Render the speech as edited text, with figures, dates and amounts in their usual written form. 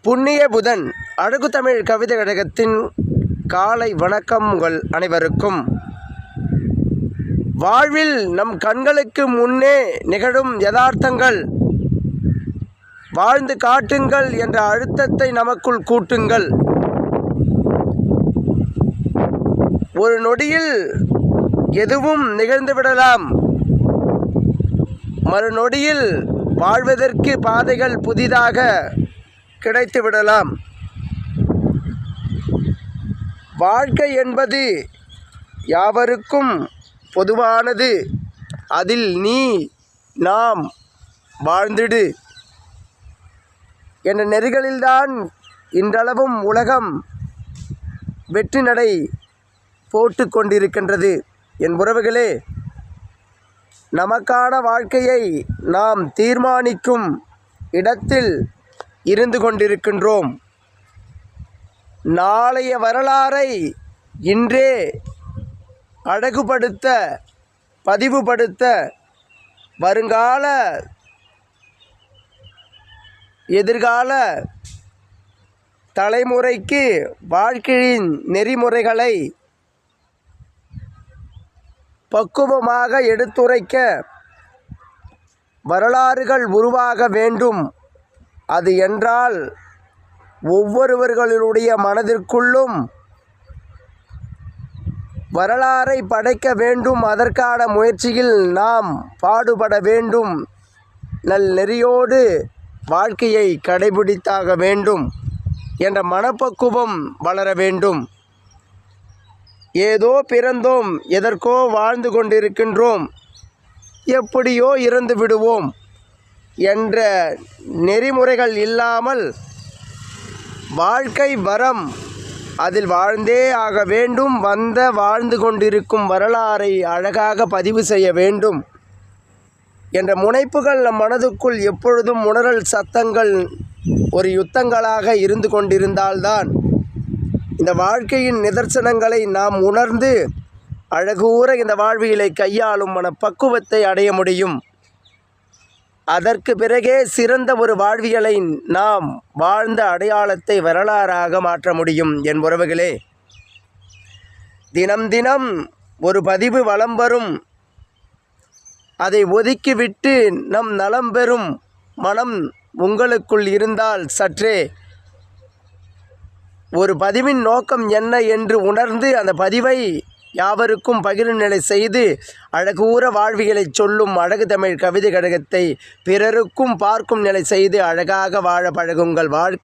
புண்ணிய புதன் அழகு தமிழ் கவிதை கழகத்தின் காலை வணக்கம் உங்கள் அனைவருக்கும். வாழ்வில் நம் கண்களுக்கு முன்னே நிகழும் யதார்த்தங்கள் வாழ்ந்து காட்டுங்கள் என்ற அழுத்தத்தை நமக்குள் கூட்டுங்கள். ஒரு நொடியில் எதுவும் நிகழ்ந்துவிடலாம். மறுநொடியில் வாழ்வதற்கு பாதைகள் புதிதாக கிடைத்துவிடலாம். வாழ்க்கை என்பது யாவருக்கும் பொதுவானது. அதில் நீ நாம் வாழ்ந்திடு என்ற நெறிகளில்தான் இன்றளவும் உலகம் வெற்றி நடை போட்டு கொண்டிருக்கின்றது. என் உறவுகளே, நமக்கான வாழ்க்கையை நாம் தீர்மானிக்கும் இடத்தில் இருந்து கொண்டிருக்கின்றோம். நாளைய வரலாறை இன்றே அழகுபடுத்த, பதிவுபடுத்த, வருங்கால எதிர்கால தலைமுறைக்கு வாழ்க்கையின் நெறிமுறைகளை பக்குவமாக எடுத்துரைக்க வரலாறுகள் உருவாக வேண்டும். அது என்றால் ஒவ்வொருவர்களுடைய மனதிற்குள்ளும் வரலாறை படைக்க வேண்டும். அதற்கான முயற்சியில் நாம் பாடுபட வேண்டும். நெறியோடு வாழ்க்கையை கடைபிடித்தாக வேண்டும் என்ற மனப்பக்குவம் வளர வேண்டும். ஏதோ பிறந்தோம், எதற்கோ வாழ்ந்து கொண்டிருக்கின்றோம், எப்படியோ இறந்து விடுவோம் என்ற நெறிமுறைகள் இல்லாமல் வாழ்க்கை வரம், அதில் வாழ்ந்தே ஆக வேண்டும். வாழ்ந்து கொண்டிருக்கும் வரலாறை அழகாக பதிவு செய்ய வேண்டும் என்ற முனைப்புகள் நம் மனதுக்குள் எப்பொழுதும் உணரல் சத்தங்கள் ஒரு யுத்தங்களாக இருந்து கொண்டிருந்தால்தான் இந்த வாழ்க்கையின் நிதர்சனங்களை நாம் உணர்ந்து அழகூற இந்த வாழ்வியலை கையாளும் மனப்பக்குவத்தை அடைய முடியும். அதற்கு பிறகே சிறந்த ஒரு வாழ்வியலை நாம் வாழ்ந்த அடையாளத்தை வரலாறாக மாற்ற முடியும். என் உறவுகளே, தினம் தினம் ஒரு பதிவு வலம் வரும். அதை ஒதுக்கிவிட்டு நம் நலம் பெறும் மனம் உங்களுக்குள் இருந்தால் சற்றே ஒரு பதிவின் நோக்கம் என்ன என்று உணர்ந்து அந்த பதிவை யாவருக்கும் பகிரும் நிலை செய்து அழகூற வாழ்வியலை சொல்லும் அழகு தமிழ் கவிதை கழகத்தை பிறருக்கும் பார்க்கும் நிலை செய்து அழகாக வாழ பழகுங்கள்.